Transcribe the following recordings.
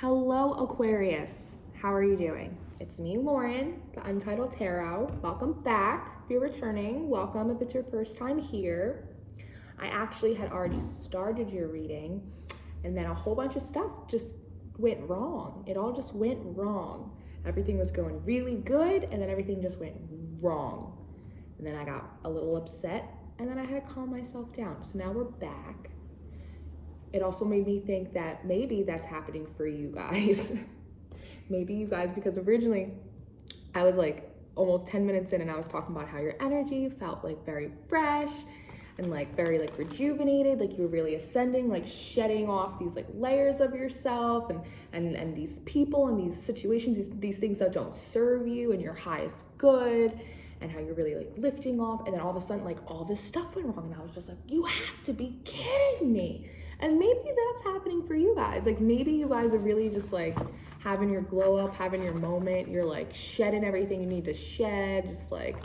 Hello, Aquarius. How are you doing? It's me, Lauren, the Untitled Tarot. Welcome back. If you're returning, welcome if it's your first time here. I actually had already started your reading, and then a whole bunch of stuff just went wrong. It all just went wrong. Everything was going really good, and then everything just went wrong. And then I got a little upset, and then I had to calm myself down. So now we're back. It also made me think that maybe that's happening for you guys. Maybe you guys, because originally I was like almost 10 minutes in and I was talking about how your energy felt like very fresh and like very like rejuvenated, like you were really ascending, like shedding off these like layers of yourself and these people and these situations, these things that don't serve you and your highest good, and how you're really like lifting off. And then all of a sudden like all this stuff went wrong and I was just like, you have to be kidding me. And maybe that's happening for you guys. Like maybe you guys are really just like having your glow up, having your moment. You're like shedding everything you need to shed, just like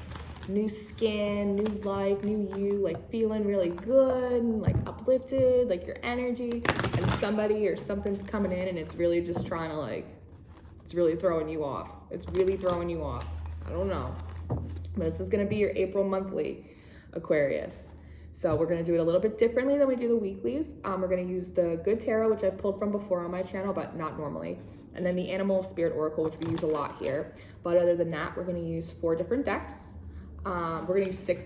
new skin, new life, new you, like feeling really good and like uplifted, like your energy. And somebody or something's coming in and it's really just trying to like, it's really throwing you off. It's really throwing you off. I don't know. But this is gonna be your April monthly, Aquarius. So we're gonna do it a little bit differently than we do the weeklies. We're gonna use the Good Tarot, which I've pulled from before on my channel, but not normally. And then the Animal Spirit Oracle, which we use a lot here. But other than that, we're gonna use 4 different decks. We're gonna use 6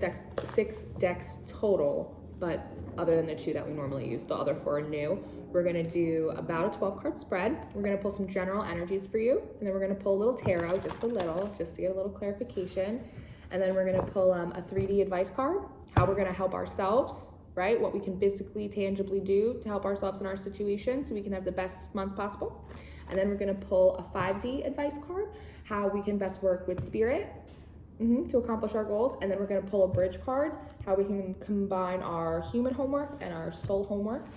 decks total, but other than the 2 that we normally use, the other 4 are new. We're gonna do about a 12-card spread. We're gonna pull some general energies for you, and then we're gonna pull a little tarot, just to get a little clarification. And then we're gonna pull a 3D advice card, how we're gonna help ourselves, right? What we can physically, tangibly do to help ourselves in our situation so we can have the best month possible. And then we're gonna pull a 5D advice card, how we can best work with spirit to accomplish our goals. And then we're gonna pull a bridge card, how we can combine our human homework and our soul homework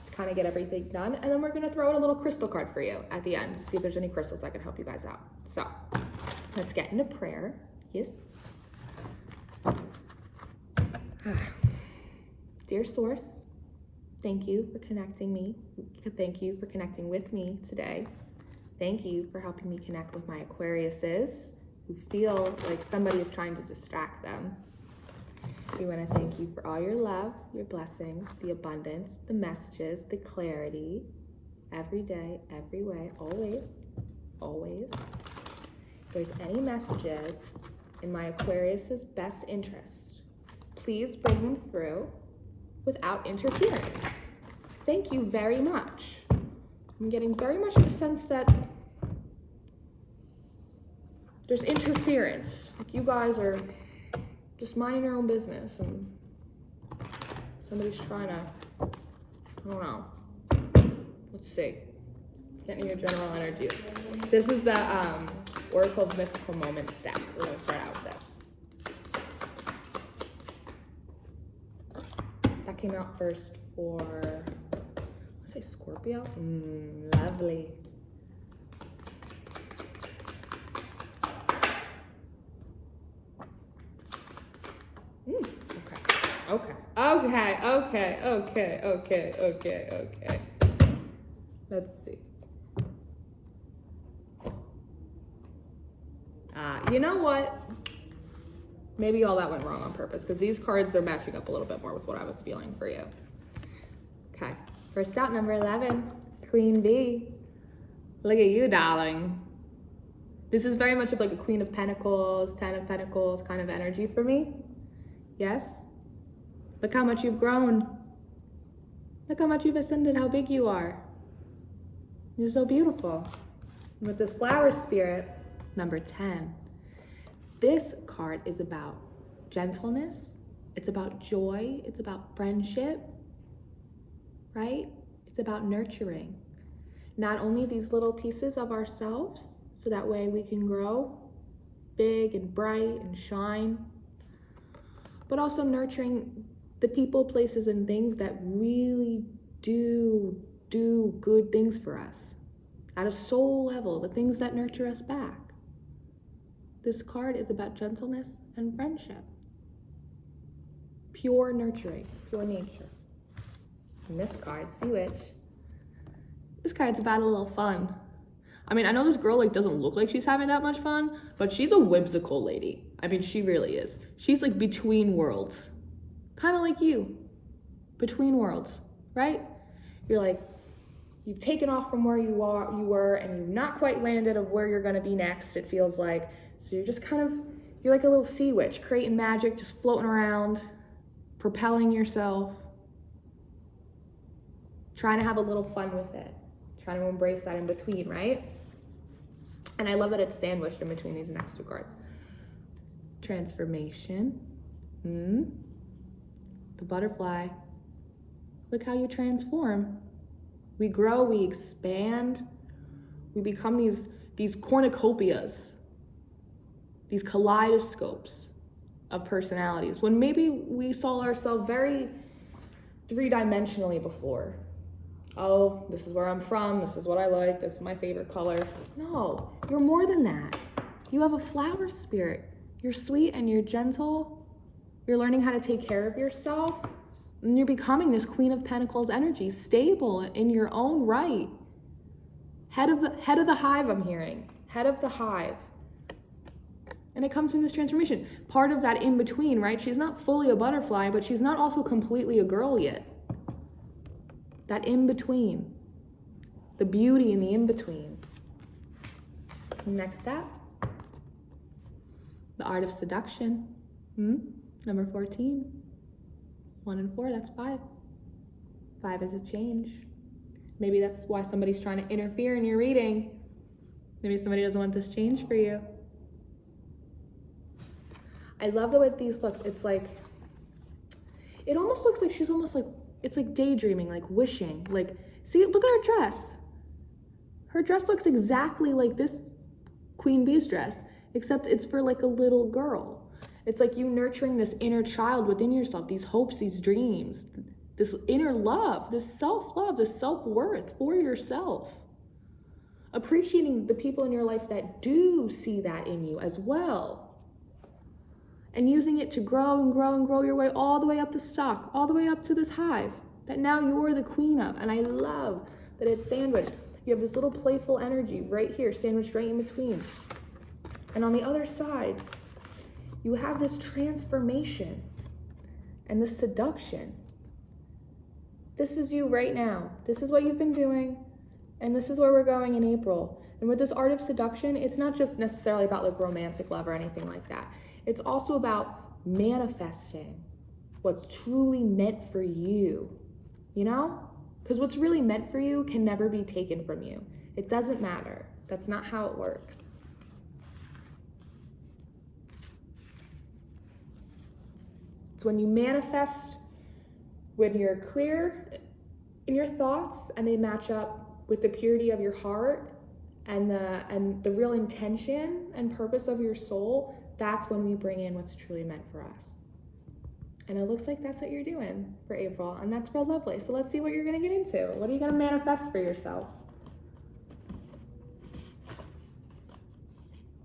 to kind of get everything done. And then we're gonna throw in a little crystal card for you at the end to see if there's any crystals that can help you guys out. So let's get into prayer. Yes. Dear Source, thank you for connecting me. Thank you for connecting with me today. Thank you for helping me connect with my Aquariuses who feel like somebody is trying to distract them. We want to thank you for all your love, your blessings, the abundance, the messages, the clarity, every day, every way, always, always. If there's any messages in my Aquarius's best interest, please bring them through without interference. Thank you very much. I'm getting very much the sense that there's interference. Like you guys are just minding your own business and somebody's trying to, I don't know. Let's see. Let's get into your general energies. This is the Oracle of Mystical Moments deck. We're gonna start out with this. That came out first for, let's say Scorpio. Lovely. Okay. Let's see. You know what? Maybe all that went wrong on purpose because these cards are matching up a little bit more with what I was feeling for you. Okay, first out, number 11, Queen Bee. Look at you, darling. This is very much of like a Queen of Pentacles, 10 of Pentacles kind of energy for me. Yes? Look how much you've grown. Look how much you've ascended, how big you are. You're so beautiful. And with this flower spirit, number 10. This card is about gentleness, it's about joy, it's about friendship, right? It's about nurturing. Not only these little pieces of ourselves, so that way we can grow big and bright and shine, but also nurturing the people, places, and things that really do good things for us. At a soul level, the things that nurture us back. This card is about gentleness and friendship. Pure nurturing, pure nature. And this card, Sea Witch, this card's about a little fun. I mean, I know this girl like doesn't look like she's having that much fun, but she's a whimsical lady. I mean, she really is. She's like between worlds. Kind of like you. Between worlds, right? You're like, you've taken off from where you were, and you've not quite landed of where you're gonna be next, it feels like. So you're just kind of, you're like a little sea witch, creating magic, just floating around, propelling yourself, trying to have a little fun with it, trying to embrace that in between, right? And I love that it's sandwiched in between these next 2 cards. Transformation. The butterfly. Look how you transform. We grow, we expand, we become these cornucopias, these kaleidoscopes of personalities, when maybe we saw ourselves very 3-dimensionally before. Oh, this is where I'm from, this is what I like, this is my favorite color. No, you're more than that. You have a flower spirit. You're sweet and you're gentle. You're learning how to take care of yourself. And you're becoming this Queen of Pentacles energy, stable in your own right. Head of the hive, I'm hearing. Head of the hive. And it comes in this transformation. Part of that in between, right? She's not fully a butterfly, but she's not also completely a girl yet. That in between. The beauty in the in between. Next step. The art of seduction. Number 14. 1 and 4, that's 5. 5 is a change. Maybe that's why somebody's trying to interfere in your reading. Maybe somebody doesn't want this change for you. I love the way these looks. It's like, it almost looks like she's almost like, it's like daydreaming, like wishing. Like, see, look at her dress. Her dress looks exactly like this Queen Bee's dress, except it's for like a little girl. It's like you nurturing this inner child within yourself, these hopes, these dreams, this inner love, this self-love, this self-worth for yourself. Appreciating the people in your life that do see that in you as well. And using it to grow and grow and grow your way all the way up the stalk, all the way up to this hive that now you're the queen of. And I love that it's sandwiched. You have this little playful energy right here, sandwiched right in between. And on the other side, you have this transformation and this seduction. This is you right now. This is what you've been doing, and this is where we're going in April. And with this art of seduction, it's not just necessarily about like romantic love or anything like that. It's also about manifesting what's truly meant for you, you know? Because what's really meant for you can never be taken from you. It doesn't matter. That's not how it works. When you manifest, when you're clear in your thoughts and they match up with the purity of your heart and the real intention and purpose of your soul, that's when we bring in what's truly meant for us. And it looks like that's what you're doing for April, and that's real lovely. So let's see what you're gonna get into. What are you gonna manifest for yourself?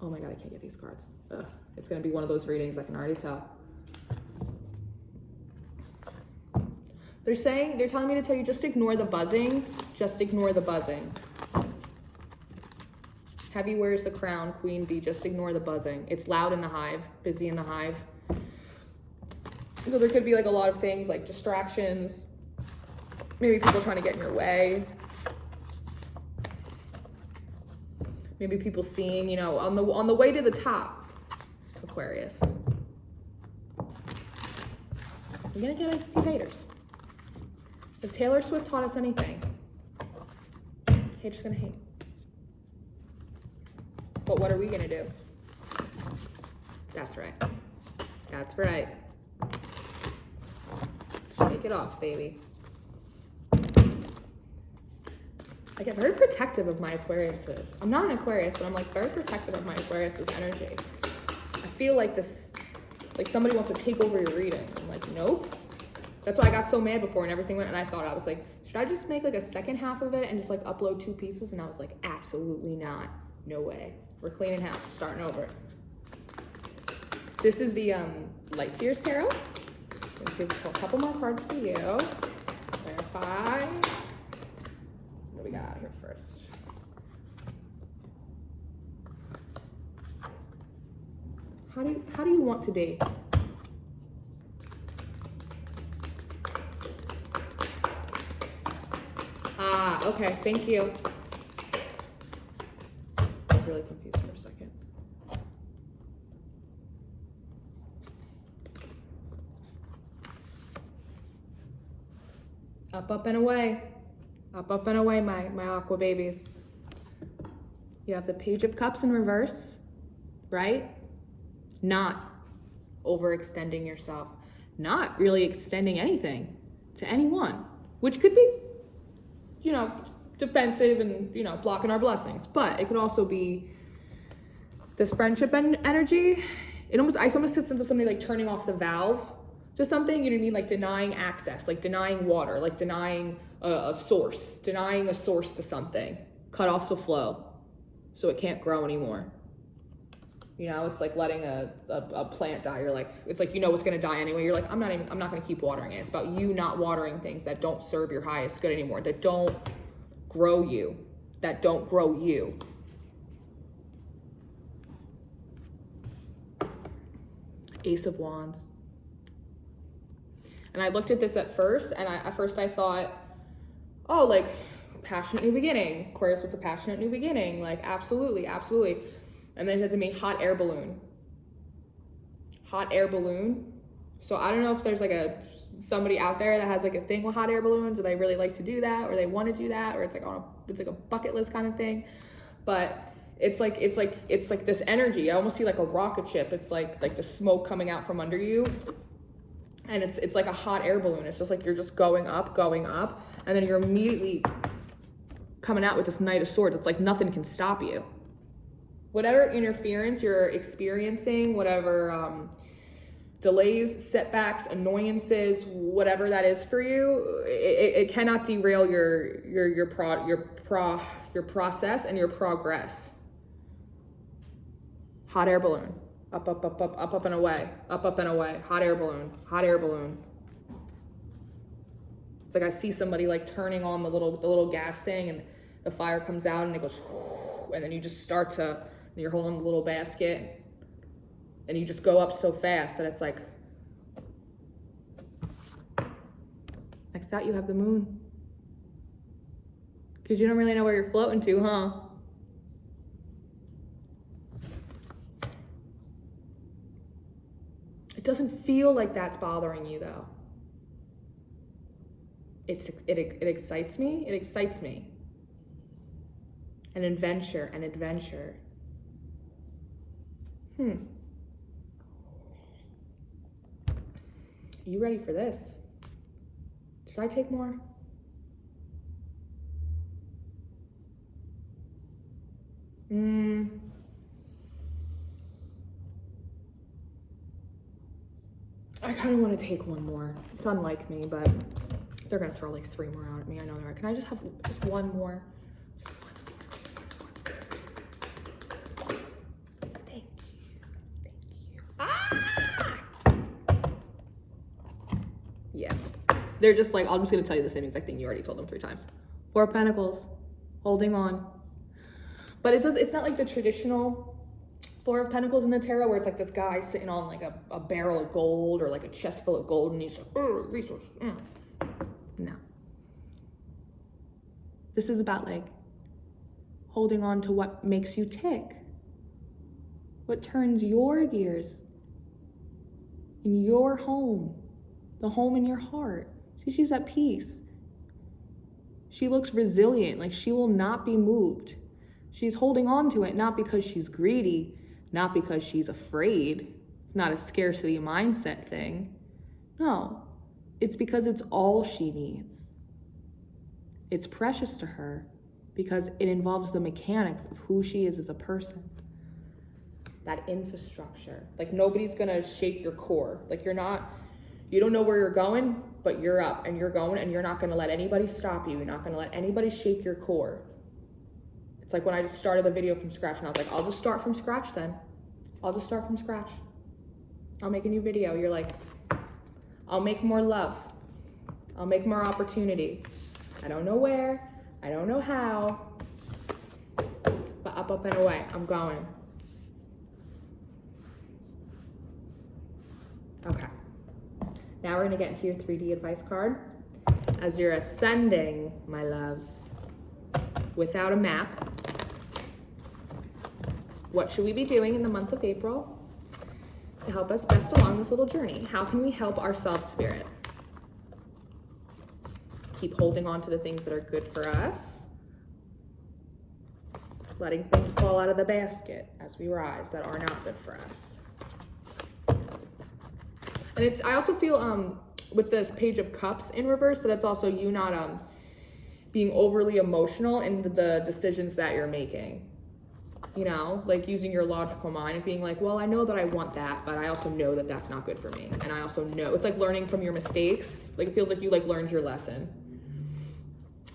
Oh my God, I can't get these cards. Ugh. It's gonna be one of those readings, I can already tell. They're telling me to tell you, just ignore the buzzing. Just ignore the buzzing. Heavy wears the crown, Queen Bee, just ignore the buzzing. It's loud in the hive, busy in the hive. So there could be like a lot of things like distractions, maybe people trying to get in your way. Maybe people seeing, you know, on the way to the top, Aquarius. You're gonna get a few haters. If Taylor Swift taught us anything, haters gonna hate. But what are we gonna do? That's right. That's right. Shake it off, baby. I get very protective of my Aquariuses. I'm not an Aquarius, but I'm like very protective of my Aquarius's energy. I feel like this, like somebody wants to take over your reading. I'm like, nope. That's why I got so mad before and everything went, and I was like, should I just make like a second half of it and just like upload 2 pieces? And I was like, absolutely not. No way. We're cleaning house. We're starting over. This is the Seers Tarot. Let's see, a couple more cards for you. Clarify. What do we got here first? How do you want to be? Ah, okay, thank you. I was really confused for a second. Up and away. Up and away, my aqua babies. You have the Page of Cups in reverse, right? Not overextending yourself. Not really extending anything to anyone, which could be, you know, defensive and, you know, blocking our blessings. But it could also be this friendship and energy. I almost get sense of somebody like turning off the valve to something, you know what I mean? Like denying access, like denying water, like denying a source to something. Cut off the flow so it can't grow anymore. You know, it's like letting a plant die. You're like, it's like, you know, it's gonna die anyway. You're like, I'm not gonna keep watering it. It's about you not watering things that don't serve your highest good anymore, that don't grow you, Ace of Wands. And I looked at this at first, and at first I thought, oh, like, passionate new beginning. Aquarius, what's a passionate new beginning? Like, absolutely, absolutely. And then it said to me, hot air balloon. Hot air balloon. So I don't know if there's like somebody out there that has like a thing with hot air balloons, or they really like to do that, or they want to do that, or it's like a bucket list kind of thing. But it's like this energy. I almost see like a rocket ship. It's like the smoke coming out from under you. And it's like a hot air balloon. It's just like you're just going up, and then you're immediately coming out with this Knight of Swords. It's like nothing can stop you. Whatever interference you're experiencing, whatever delays, setbacks, annoyances, whatever that is for you, it cannot derail your process and your progress. Hot air balloon. Up and away. Up and away. Hot air balloon. It's like I see somebody like turning on the little gas thing, and the fire comes out and it goes, and then you just start to, and you're holding the little basket, and you just go up so fast that it's like, next out you have the moon. Because you don't really know where you're floating to, huh? It doesn't feel like that's bothering you though. It excites me. It excites me. An adventure. Are you ready for this? Should I take more? I kind of want to take one more. It's unlike me, but they're going to throw like 3 more out at me. I know they are. Can I just have just one more? Just one more. Thank you. Ah! Yeah. They're just like, I'm just going to tell you the same exact thing you already told them 3 times. 4 of Pentacles. Holding on. But it's not like the traditional 4 of Pentacles in the tarot where it's like this guy sitting on like a barrel of gold or like a chest full of gold and he's like, resource. No. This is about like holding on to what makes you tick. What turns your gears in your home, the home in your heart. See, she's at peace. She looks resilient, like she will not be moved. She's holding on to it, not because she's greedy, not because she's afraid. It's not a scarcity mindset thing. No, it's because it's all she needs. It's precious to her because it involves the mechanics of who she is as a person. That infrastructure. Like nobody's gonna shake your core. Like you don't know where you're going, but you're up and you're going and you're not gonna let anybody stop you. You're not gonna let anybody shake your core. It's like when I just started the video from scratch and I was like, I'll just start from scratch then. I'll just start from scratch. I'll make a new video. You're like, I'll make more love. I'll make more opportunity. I don't know where. I don't know how. But up and away. I'm going. Okay. Now we're going to get into your 3D advice card. As you're ascending, my loves, without a map, what should we be doing in the month of April to help us best along this little journey? How can we help ourselves, Spirit? Keep holding on to the things that are good for us, letting things fall out of the basket as we rise that are not good for us. And I also feel with this Page of Cups in reverse that it's also you not being overly emotional in the decisions that you're making. You know, like using your logical mind and being like, well, I know that I want that, but I also know that that's not good for me. And I also know, it's like learning from your mistakes. Like it feels like you like learned your lesson.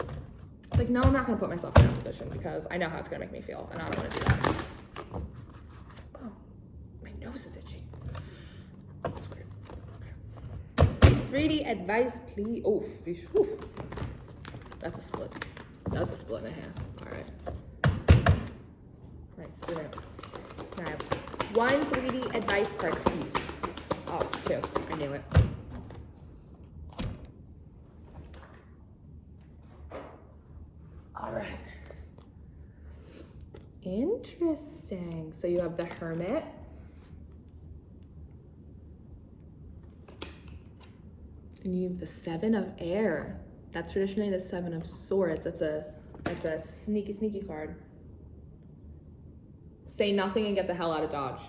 It's like, no, I'm not going to put myself in that position because I know how it's going to make me feel and I don't want to do that. Oh, my nose is itchy. That's weird. Okay. 3D advice, please. Oh, whew. That's a split. That's a split and a half. All right. All right, Spirit. Can I have one 3D advice card, please? Oh, 2. I knew it. All right. Interesting. So you have the Hermit. And you have the 7 of Air. That's traditionally the 7 of Swords. That's a sneaky card. Say nothing and get the hell out of Dodge.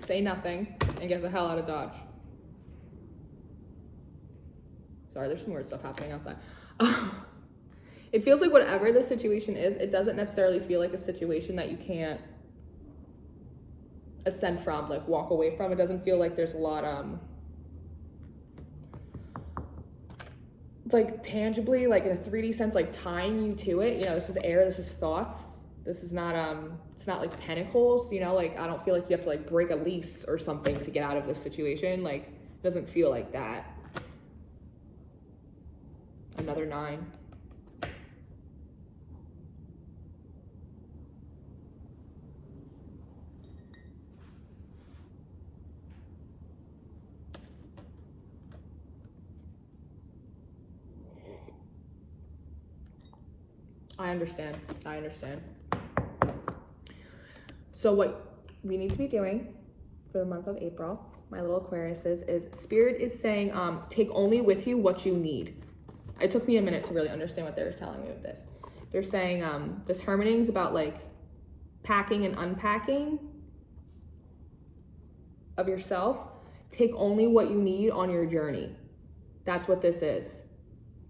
Say nothing and get the hell out of Dodge. Sorry, there's some weird stuff happening outside. It feels like whatever the situation is, it doesn't necessarily feel like a situation that you can't ascend from, like walk away from. It doesn't feel like there's a lot, like tangibly, like in a 3D sense, like tying you to it. You know, this is air, this is thoughts. This is not, it's not like pentacles, you know, like I don't feel like you have to like break a lease or something to get out of this situation. Like, it doesn't feel like that. Another 9. I understand. So what we need to be doing for the month of April, my little Aquariuses, is Spirit is saying, take only with you what you need. It took me a minute to really understand what they were telling me with this. They're saying this hermiting is about like packing and unpacking of yourself. Take only what you need on your journey. That's what this is.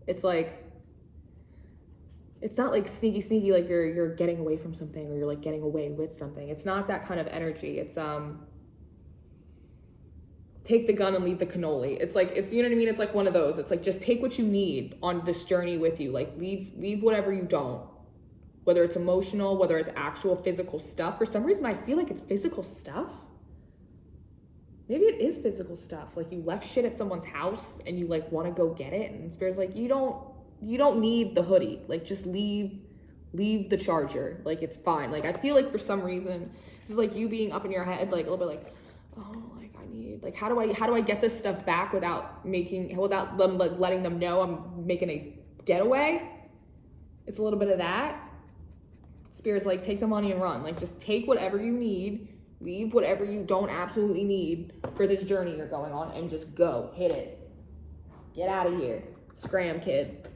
It's like, it's not like sneaky, like you're getting away from something or you're like getting away with something. It's not that kind of energy. It's take the gun and leave the cannoli. It's like, it's, you know what I mean? It's like one of those. It's like, just take what you need on this journey with you. Like leave whatever you don't, whether it's emotional, whether it's actual physical stuff. For some reason, I feel like it's physical stuff. Maybe it is physical stuff. Like you left shit at someone's house and you like want to go get it. And Spirit's like, you don't need the hoodie. Like just leave the charger. Like it's fine. Like I feel like for some reason, this is like you being up in your head, like a little bit like, oh, like I need, like, how do I get this stuff back without them like letting them know I'm making a getaway? It's a little bit of that. Spirit's like, take the money and run. Like just take whatever you need, leave whatever you don't absolutely need for this journey you're going on and just go, hit it. Get out of here. Scram, kid.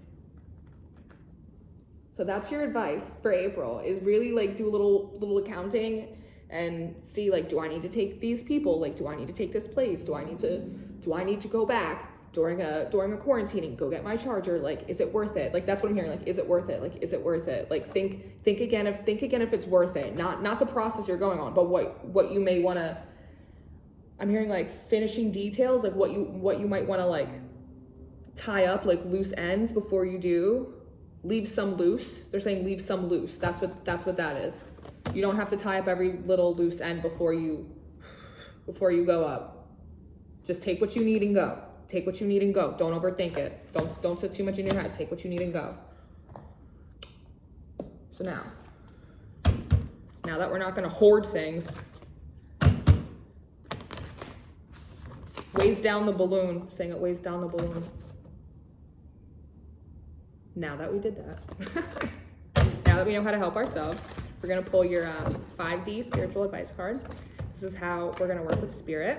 So that's your advice for April, is really like do a little accounting and see like, do I need to take these people? Like, do I need to take this place? Do I need to go back during a quarantining, go get my charger? Like, is it worth it? Like, that's what I'm hearing. Like, is it worth it? Like, is it worth it? Like, think again if it's worth it. Not the process you're going on, but what you may want to, I'm hearing like finishing details, like what you might want to like tie up, like loose ends before you do. Leave some loose. They're saying leave some loose. That's what that is. You don't have to tie up every little loose end before you go up. Just take what you need and go. Take what you need and go. Don't overthink it. Don't sit too much in your head. Take what you need and go. So now that we're not going to hoard things, Weighs down the balloon, saying it weighs down the balloon. Now that we did that, now that we know how to help ourselves, we're gonna pull your 5D spiritual advice card. This is how we're gonna work with spirit,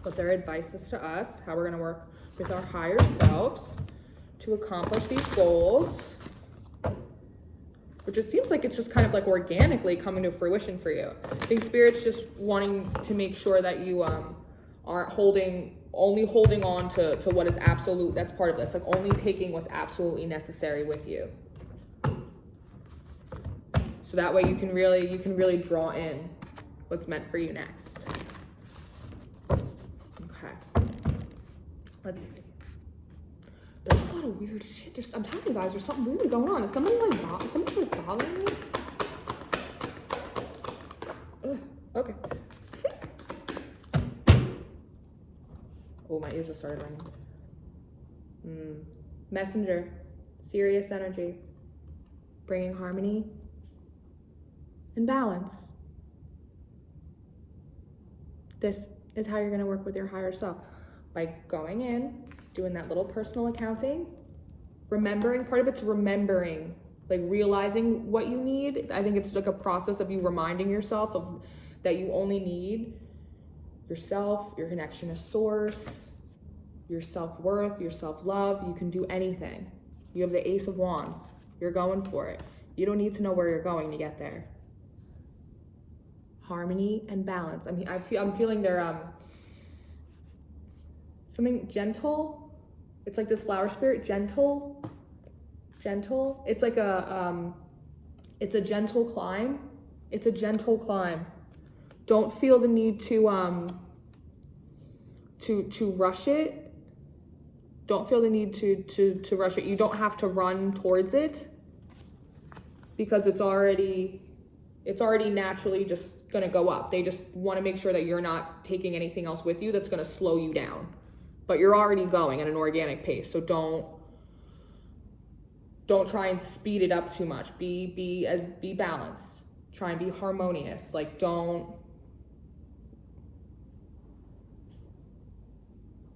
what their advice is to us, how we're gonna work with our higher selves to accomplish these goals, which it seems like it's just kind of like organically coming to fruition for you. I think Spirit's just wanting to make sure that you aren't only holding on to what is absolute. That's part of this, like only taking what's absolutely necessary with you. So that way you can really draw in what's meant for you next. Okay. Let's see. There's a lot of weird shit. I'm telling you guys, there's something weird going on. Is somebody like bothering me? Ugh, okay. Oh, my ears just started ringing. Messenger, serious energy, bringing harmony and balance. This is how you're going to work with your higher self, by going in, doing that little personal accounting, remembering. Part of it's remembering, like realizing what you need. I think it's like a process of you reminding yourself of that you only need yourself, your connection to source, your self-worth, your self-love. You can do anything. You have the Ace of Wands. You're going for it. You don't need to know where you're going to get there. Harmony and balance. I mean, I'm feeling there something gentle. It's like this flower spirit, gentle. It's like it's a gentle climb. It's a gentle climb. Don't feel the need to rush it. Don't feel the need to rush it. You don't have to run towards it, because it's already naturally just gonna go up. They just want to make sure that you're not taking anything else with you that's gonna slow you down. But you're already going at an organic pace, so don't try and speed it up too much. Be balanced. Try and be harmonious. Like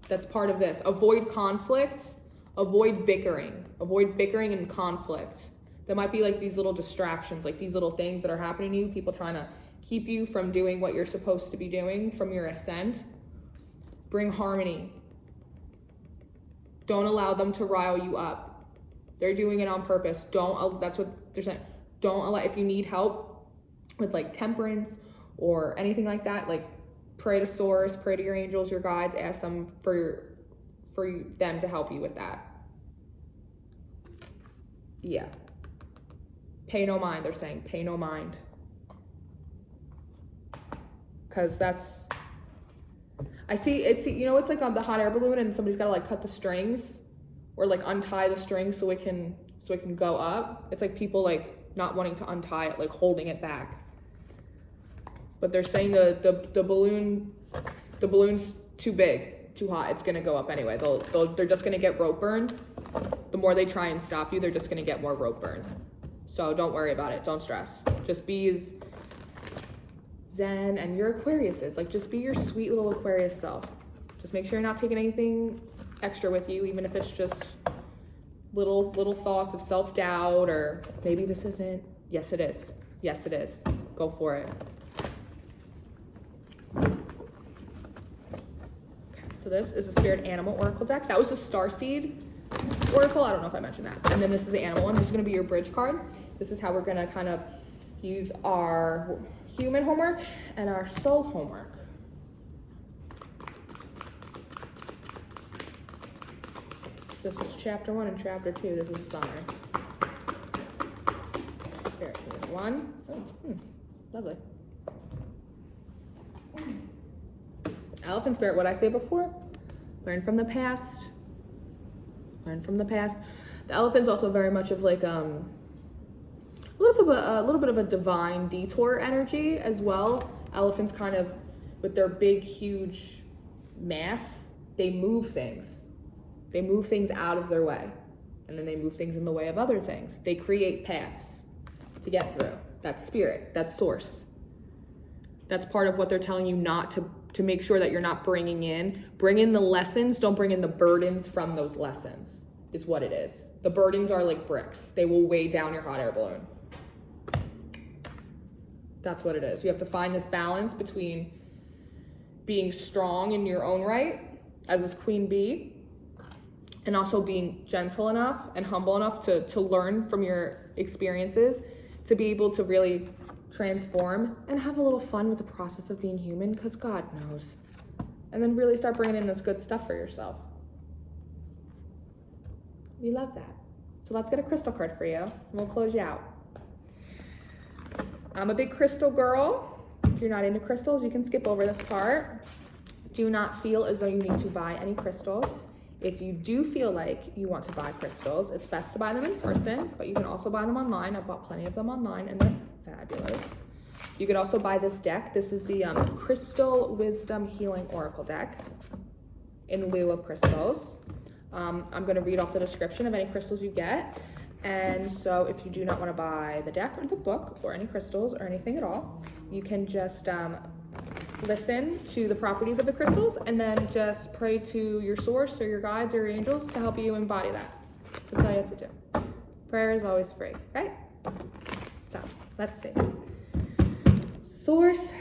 that's part of this. Avoid conflict, avoid bickering and conflict. There might be like these little distractions, like these little things that are happening to you, people trying to keep you from doing what you're supposed to be doing from your ascent. Bring harmony. Don't allow them to rile you up. They're doing it on purpose. That's what they're saying. Don't allow, if you need help with like temperance or anything like that, like pray to source, pray to your angels, your guides, ask them for them to help you with that. Yeah. Pay no mind, they're saying. Pay no mind. Because that's, it's like on the hot air balloon and somebody's got to like cut the strings or like untie the strings so it can go up. It's like people like not wanting to untie it, like holding it back. But they're saying the balloon's too big, too hot. It's gonna go up anyway. They're just gonna get rope burn. The more they try and stop you, they're just gonna get more rope burn. So don't worry about it. Don't stress. Just be as zen, and your Aquarius is like, just be your sweet little Aquarius self. Just make sure you're not taking anything extra with you, even if it's just little thoughts of self-doubt, or maybe this isn't. Yes, it is. Yes, it is. Go for it. So this is a Spirit Animal Oracle deck. That was the Starseed Oracle. I don't know if I mentioned that. And then this is the animal one. This is going to be your bridge card. This is how we're going to kind of use our human homework and our soul homework. This was chapter 1 and chapter 2. This is a summary. There, here's 1. Oh, lovely. Elephant spirit, what I say before? Learn from the past. Learn from the past. The elephant's also very much of like a little bit of a divine detour energy as well. Elephants kind of, with their big, huge mass, they move things. They move things out of their way. And then they move things in the way of other things. They create paths to get through. That's spirit. That's source. That's part of what they're telling you not to to make sure that you're not bring in the lessons, don't bring in the burdens from those lessons, is what it is. The burdens are like bricks. They will weigh down your hot air balloon. That's what it is. You have to find this balance between being strong in your own right as this queen bee, and also being gentle enough and humble enough to learn from your experiences, to be able to really transform and have a little fun with the process of being human, because God knows. And then really start bringing in this good stuff for yourself. We love that. So let's get a crystal card for you, and we'll close you out. I'm a big crystal girl. If you're not into crystals, you can skip over this part. Do not feel as though you need to buy any crystals. If you do feel like you want to buy crystals, it's best to buy them in person, but you can also buy them online. I've bought plenty of them online, and they're fabulous. You could also buy this deck. This is the Crystal Wisdom Healing Oracle deck in lieu of crystals. I'm going to read off the description of any crystals you get. And so if you do not want to buy the deck or the book or any crystals or anything at all, you can just listen to the properties of the crystals and then just pray to your source or your guides or your angels to help you embody that. That's all you have to do. Prayer is always free, right? So let's see. Source,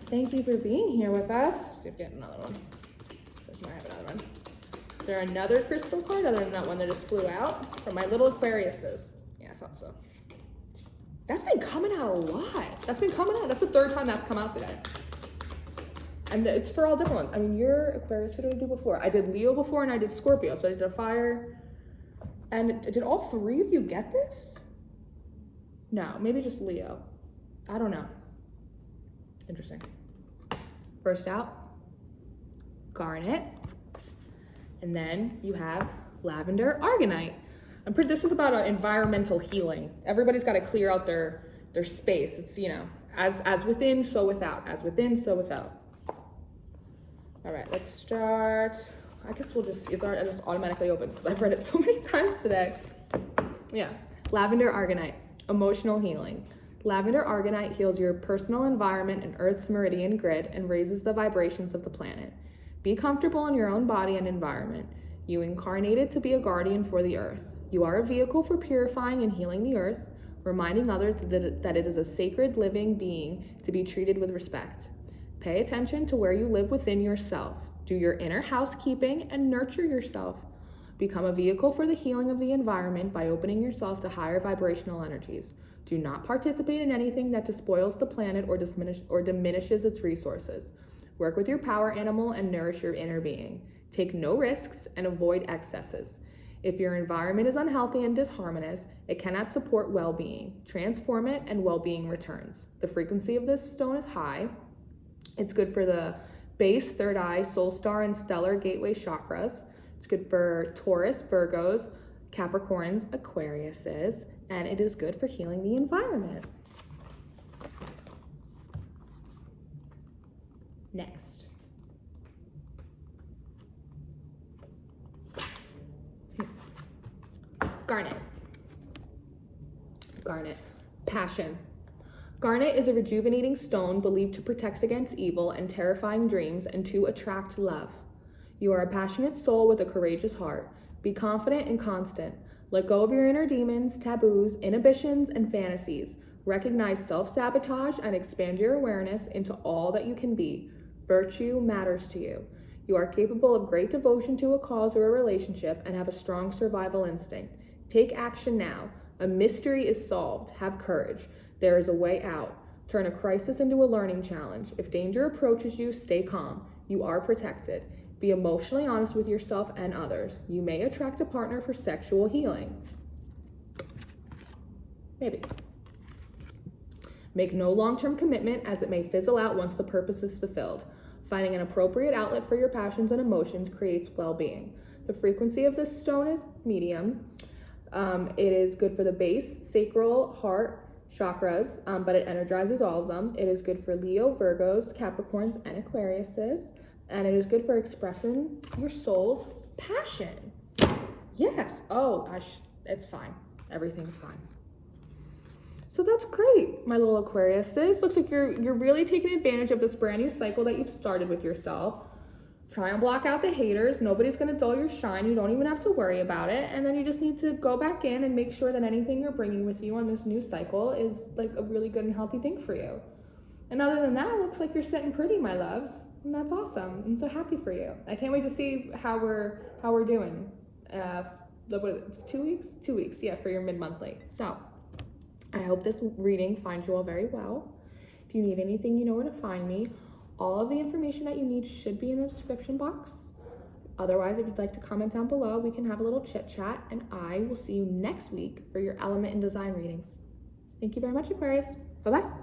thank you for being here with us. Let's see if we get another one. There's might have another one. Is there another crystal card other than that one that just flew out? From my little Aquariuses. Yeah, I thought so. That's been coming out a lot. That's been coming out. That's the third time that's come out today. And it's for all different ones. I mean, you're Aquarius. What did I do before? I did Leo before, and I did Scorpio. So I did a fire. And did all three of you get this? No, maybe just Leo. I don't know. Interesting. First out, Garnet. And then you have Lavender Argonite. This is about environmental healing. Everybody's got to clear out their space. It's, you know, as within, so without. As within, so without. All right, let's start. I guess it just automatically opens because I've read it so many times today. Yeah, Lavender Argonite, emotional healing. Lavender Argonite heals your personal environment and Earth's meridian grid and raises the vibrations of the planet. Be comfortable in your own body and environment. You incarnated to be a guardian for the Earth. You are a vehicle for purifying and healing the Earth, reminding others that it is a sacred living being to be treated with respect. Pay attention to where you live within yourself. Do your inner housekeeping and nurture yourself. Become a vehicle for the healing of the environment by opening yourself to higher vibrational energies. Do not participate in anything that despoils the planet or diminishes its resources. Work with your power animal and nourish your inner being. Take no risks and avoid excesses. If your environment is unhealthy and disharmonious, it cannot support well-being. Transform it and well-being returns. The frequency of this stone is high. It's good for the base, third eye, soul star, and stellar gateway chakras. It's good for Taurus, Virgos, Capricorns, Aquariuses, and it is good for healing the environment. Next. Garnet. Garnet. Passion. Garnet is a rejuvenating stone believed to protect against evil and terrifying dreams and to attract love. You are a passionate soul with a courageous heart. Be confident and constant. Let go of your inner demons, taboos, inhibitions, and fantasies. Recognize self-sabotage and expand your awareness into all that you can be. Virtue matters to you. You are capable of great devotion to a cause or a relationship and have a strong survival instinct. Take action now. A mystery is solved. Have courage. There is a way out. Turn a crisis into a learning challenge. If danger approaches you, stay calm. You are protected. Be emotionally honest with yourself and others. You may attract a partner for sexual healing. Maybe. Make no long-term commitment as it may fizzle out once the purpose is fulfilled. Finding an appropriate outlet for your passions and emotions creates well-being. The frequency of this stone is medium. It is good for the base, sacral, heart, chakras, but it energizes all of them. It is good for Leo, Virgos, Capricorns, and Aquariuses, and it is good for expressing your soul's passion. Yes. Oh, it's fine. Everything's fine. So that's great, my little Aquariuses. Looks like you're really taking advantage of this brand new cycle that you've started with yourself. Try and block out the haters. Nobody's going to dull your shine. You don't even have to worry about it. And then you just need to go back in and make sure that anything you're bringing with you on this new cycle is like a really good and healthy thing for you. And other than that, it looks like you're sitting pretty, my loves. And that's awesome. I'm so happy for you. I can't wait to see how we're doing. What is it, 2 weeks? 2 weeks, yeah, for your mid-monthly. So I hope this reading finds you all very well. If you need anything, you know where to find me. All of the information that you need should be in the description box. Otherwise, if you'd like to comment down below, we can have a little chit chat, and I will see you next week for your element and design readings. Thank you very much, Aquarius. Bye-bye.